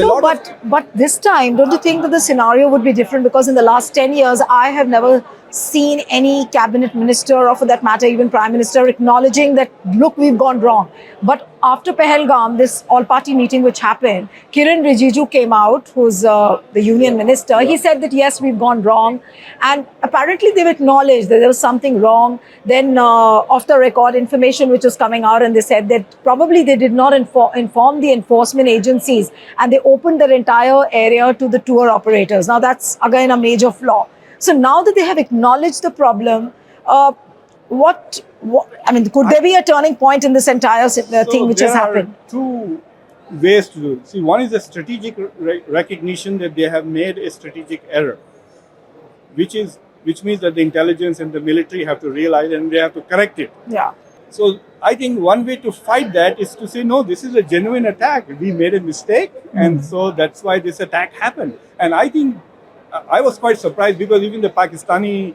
a lot But this time, don't you think that the scenario would be different? Because in the last 10 years, I have never seen any cabinet minister, or for that matter, even prime minister, acknowledging that, look, we've gone wrong. But after Pahalgam, this all-party meeting which happened, Kiran Rijiju came out, who's the union minister. He said that, yes, we've gone wrong. And apparently they've acknowledged that there was something wrong. Then off the record information which was coming out, and they said that probably they did not inform the enforcement agencies, and they opened their entire area to the tour operators. Now that's again a major flaw. So now that they have acknowledged the problem, what I mean, could there be a turning point in this entire thing which has happened? There are two ways to do it. See, one is the strategic recognition that they have made a strategic error, which means that the intelligence and the military have to realize and they have to correct it. Yeah. So I think one way to fight that is to say, no, this is a genuine attack. We made a mistake, and so that's why this attack happened. And I think I was quite surprised, because even the Pakistani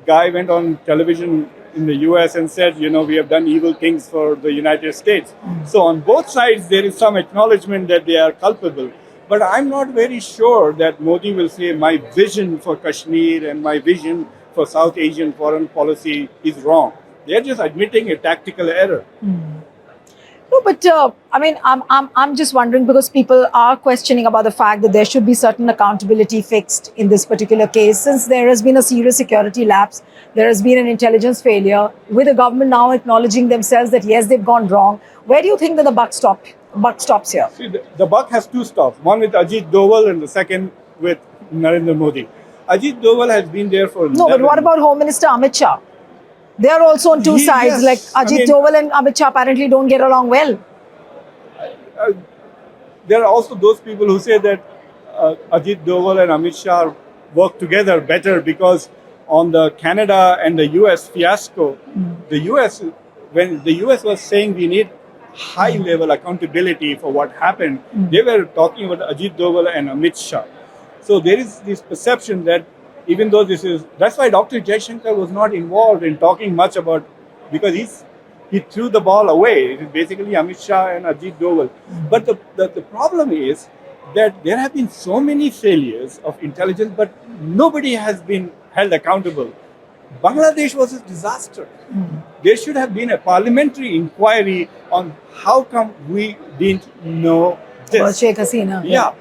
guy went on television in the US and said, we have done evil things for the United States. So on both sides, there is some acknowledgement that they are culpable. But I'm not very sure that Modi will say my vision for Kashmir and my vision for South Asian foreign policy is wrong. They're just admitting a tactical error. No, but I mean, I'm just wondering, because people are questioning about the fact that there should be certain accountability fixed in this particular case, since there has been a serious security lapse, there has been an intelligence failure, with the government now acknowledging themselves that yes, they've gone wrong. Where do you think that the buck stops here? See, the buck has two stops, one with Ajit Doval and the second with Narendra Modi. Ajit Doval has been there for No, but what about Home Minister Amit Shah? They are also on two sides. Yes. Like Ajit Doval and Amit Shah apparently don't get along well. There are also those people who say that Ajit Doval and Amit Shah work together better, because on the Canada and the US fiasco, when the US was saying we need high-level accountability for what happened, they were talking about Ajit Doval and Amit Shah. So there is this perception that even though that's why Dr. Jaishankar was not involved in talking much about, because he threw the ball away. It is basically Amit Shah and Ajit Doval. But the problem is that there have been so many failures of intelligence, but nobody has been held accountable. Bangladesh was a disaster. There should have been a parliamentary inquiry on how come we didn't know this. Sheikh Hasina. Yeah.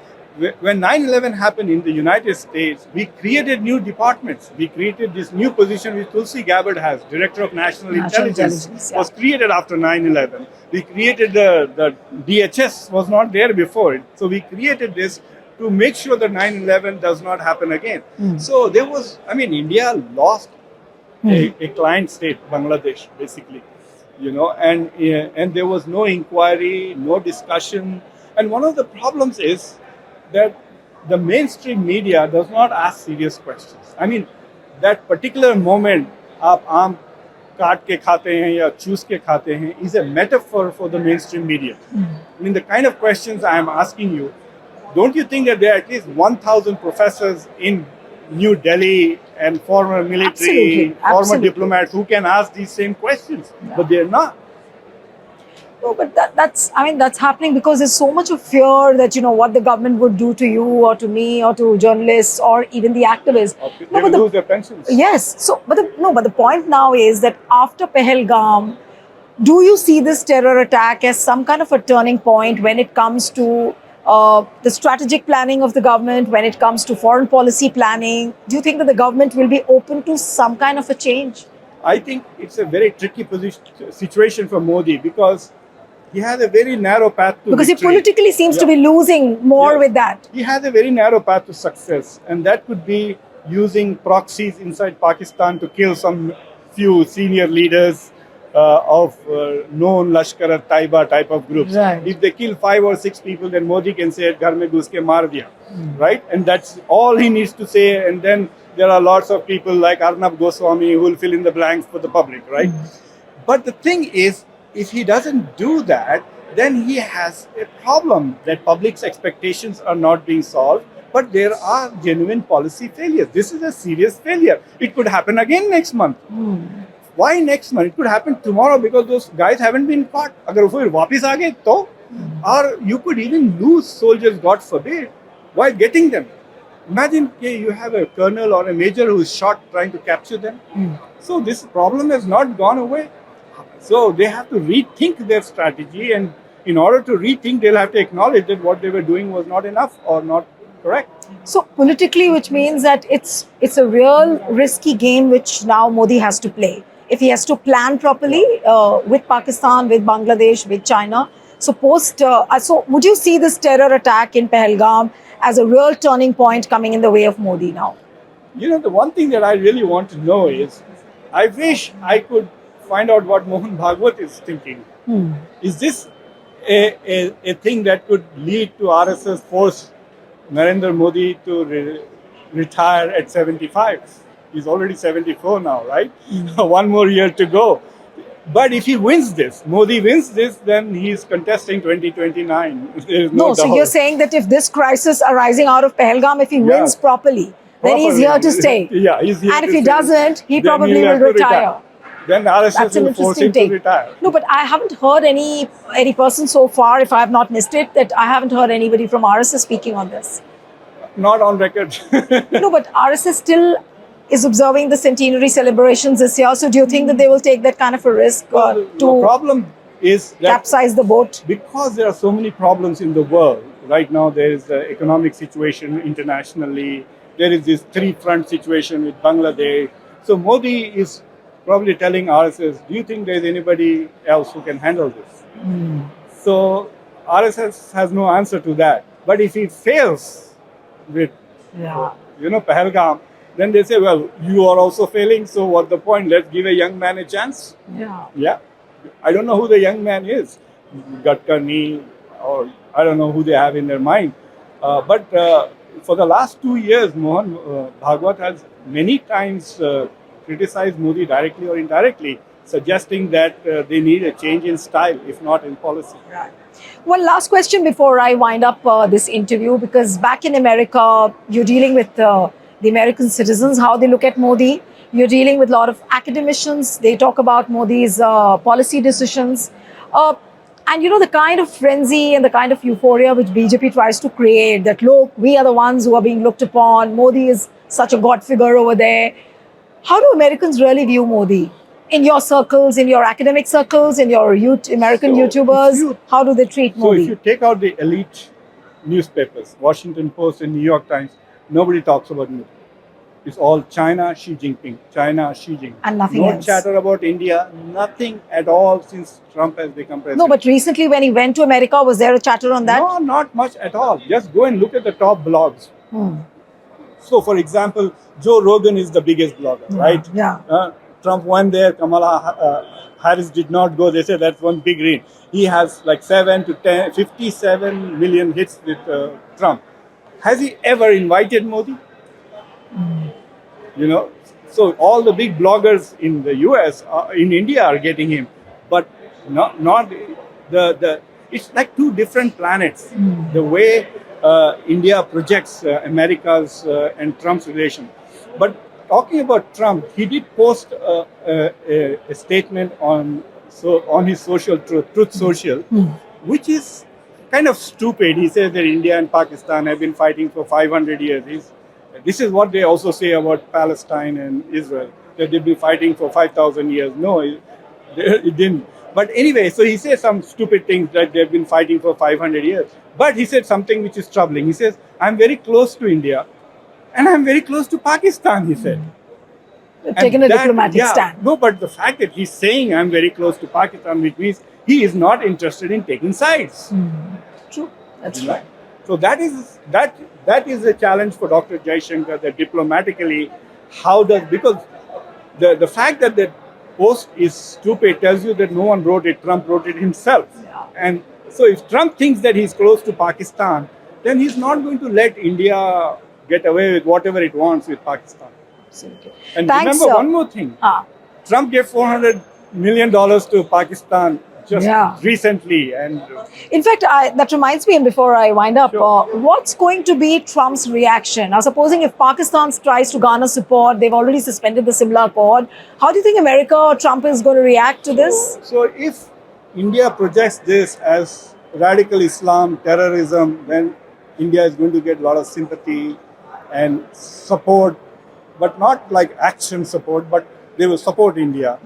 When 9/11 happened in the United States, we created new departments. We created this new position which Tulsi Gabbard has, Director of National Intelligence, was created after 9/11. We created the DHS, was not there before it. So we created this to make sure that 9/11 does not happen again. So there was, India lost a client state, Bangladesh, basically, and there was no inquiry, no discussion. And one of the problems is that the mainstream media does not ask serious questions. That particular moment, आप आम काट के खाते हैं या चूस के खाते हैं, is a metaphor for the mainstream media. The kind of questions I am asking you, don't you think that there are at least 1,000 professors in New Delhi and former military, former diplomats who can ask these same questions, but they're not? No, but that's happening because there's so much of fear that, what the government would do to you or to me or to journalists or even the activists. They will lose their pensions. Yes. So, but the point now is that after Pahalgam, do you see this terror attack as some kind of a turning point when it comes to the strategic planning of the government, when it comes to foreign policy planning? Do you think that the government will be open to some kind of a change? I think it's a very tricky situation for Modi, because he has a very narrow path to Because victory. he politically seems to be losing more with that. He has a very narrow path to success, and that could be using proxies inside Pakistan to kill some few senior leaders of known Lashkar-e-Taiba type of groups. Right. If they kill 5 or 6 people, then Modi can say, "Ghar mein ghus ke maar diya," right? And that's all he needs to say. And then there are lots of people like Arnab Goswami who will fill in the blanks for the public, right? But the thing is, if he doesn't do that, then he has a problem that public's expectations are not being solved, but there are genuine policy failures. This is a serious failure. It could happen again next month. Why next month? It could happen tomorrow, because those guys haven't been caught. Agar wo fir wapis aa gaye, to Or you could even lose soldiers, God forbid, while getting them. Imagine you have a colonel or a major who is shot trying to capture them. So this problem has not gone away. So they have to rethink their strategy, and in order to rethink, they'll have to acknowledge that what they were doing was not enough or not correct. So politically, which means that it's a real risky game which now Modi has to play. If he has to plan properly with Pakistan, with Bangladesh, with China. So so would you see this terror attack in Pahalgam as a real turning point coming in the way of Modi now? You know, the one thing that I really want to know is, I wish I could find out what Mohan Bhagwat is thinking. Is this a thing that could lead to RSS force Narendra Modi to retire at 75? He's already 74 now, right? One more year to go. But if he wins this, Modi wins this, then he's contesting 2029. There's no doubt. So you're saying that if this crisis arising out of Pahalgam, if he wins properly, then he's here to stay. Yeah, he's here and to if he stay. doesn't, he Then probably he'll will have to retire. Then RSS will force him to retire. No, but I haven't heard any person so far, if I have not missed it, that I haven't heard anybody from RSS speaking on this. Not on record. No, but RSS still is observing the centenary celebrations this year. So do you think that they will take that kind of a risk The problem is that capsize the boat? because there are so many problems in the world right now. There is the economic situation internationally. There is this three-front situation with Bangladesh. So Modi is probably telling RSS, do you think there's anybody else who can handle this? So RSS has no answer to that. But if he fails with, Pahalgam, then they say, well, you are also failing, so what's the point? Let's give a young man a chance. Yeah. I don't know who the young man is. Gadkari, or I don't know who they have in their mind. But for the last 2 years, Mohan Bhagwat has many times criticized Modi directly or indirectly, suggesting that they need a change in style, if not in policy. Right. One last question before I wind up this interview, because back in America, you're dealing with the American citizens, how they look at Modi. You're dealing with a lot of academicians. They talk about Modi's policy decisions. And the kind of frenzy and the kind of euphoria which BJP tries to create, that look, we are the ones who are being looked upon. Modi is such a god figure over there. How do Americans really view Modi? In your circles, in your academic circles, in your American YouTubers, how do they treat Modi? So if you take out the elite newspapers, Washington Post and New York Times, nobody talks about Modi. It's all China, Xi Jinping, China, Xi Jinping. And nothing else. No chatter about India, nothing at all since Trump has become president. No, but recently when he went to America, was there a chatter on that? No, not much at all. Just go and look at the top blogs. So, for example, Joe Rogan is the biggest blogger, right? Yeah. Trump went there, Kamala Harris did not go. They said that's one big read. He has like 57 million hits with Trump. Has he ever invited Modi? So all the big bloggers in the US, in India are getting him, but not the. It's like two different planets. The way India projects America's and Trump's relation. But talking about Trump, he did post a statement on his social Truth Social, which is kind of stupid. He says that India and Pakistan have been fighting for 500 years. This is what they also say about Palestine and Israel, that they've been fighting for 5,000 years. No, it didn't. But anyway, so he says some stupid things that they've been fighting for 500 years. But he said something which is troubling. He says, I'm very close to India and I'm very close to Pakistan, he said. Taken a diplomatic stand. No, but the fact that he's saying I'm very close to Pakistan, which means he is not interested in taking sides. True. That's right. So that is a challenge for Dr. Jaishankar, that diplomatically, because the fact that the post is stupid tells you that no one wrote it, Trump wrote it himself. Yeah. And so if Trump thinks that he's close to Pakistan, then he's not going to let India get away with whatever it wants with Pakistan. Absolutely. And Thanks, remember one more thing. Trump gave $400 million to Pakistan just recently. And in fact, that reminds me, and before I wind up, what's going to be Trump's reaction? Now, supposing if Pakistan tries to garner support, they've already suspended the Simla Accord. How do you think America or Trump is going to react to this? So if India projects this as radical Islam, terrorism, then India is going to get a lot of sympathy and support, but not like action support, but they will support India,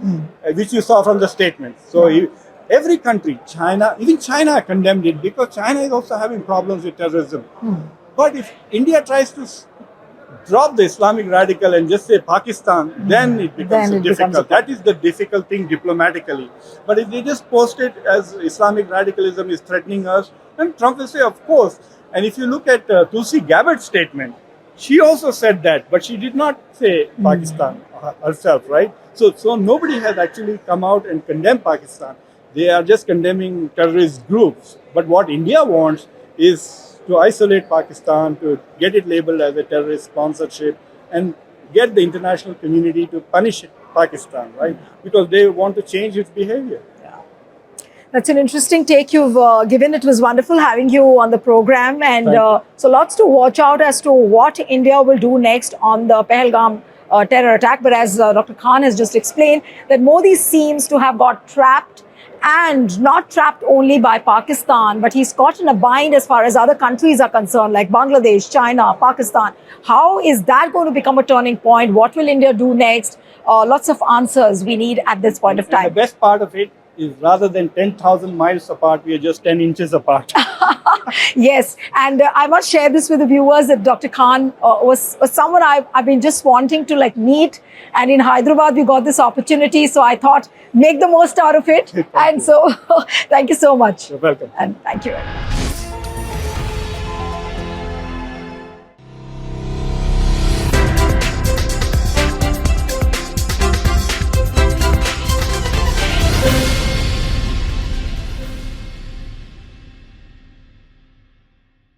which you saw from the statement. So every country, China, even China condemned it because China is also having problems with terrorism. But if India tries to drop the Islamic radical and just say Pakistan, then it becomes difficult. That is the difficult thing diplomatically. But if they just post it as Islamic radicalism is threatening us, then Trump will say, of course. And if you look at Tulsi Gabbard's statement, she also said that, but she did not say Pakistan herself, right? So nobody has actually come out and condemned Pakistan. They are just condemning terrorist groups. But what India wants is to isolate Pakistan, to get it labeled as a terrorist sponsorship, and get the international community to punish Pakistan, right? Because they want to change its behavior. That's an interesting take you've given. It was wonderful having you on the program. And so lots to watch out as to what India will do next on the Pahalgam terror attack. But as Dr. Khan has just explained, that Modi seems to have got trapped, and not trapped only by Pakistan, but he's caught in a bind as far as other countries are concerned, like Bangladesh, China, Pakistan. How is that going to become a turning point? What will India do next? Lots of answers we need at this point of time. And the best part of it is rather than 10,000 miles apart, we are just 10 inches apart. Yes, and I must share this with the viewers that Dr. Khan was someone I've been just wanting to meet, and in Hyderabad we got this opportunity, so I thought make the most out of it. And so thank you so much. You're welcome. And thank you very much.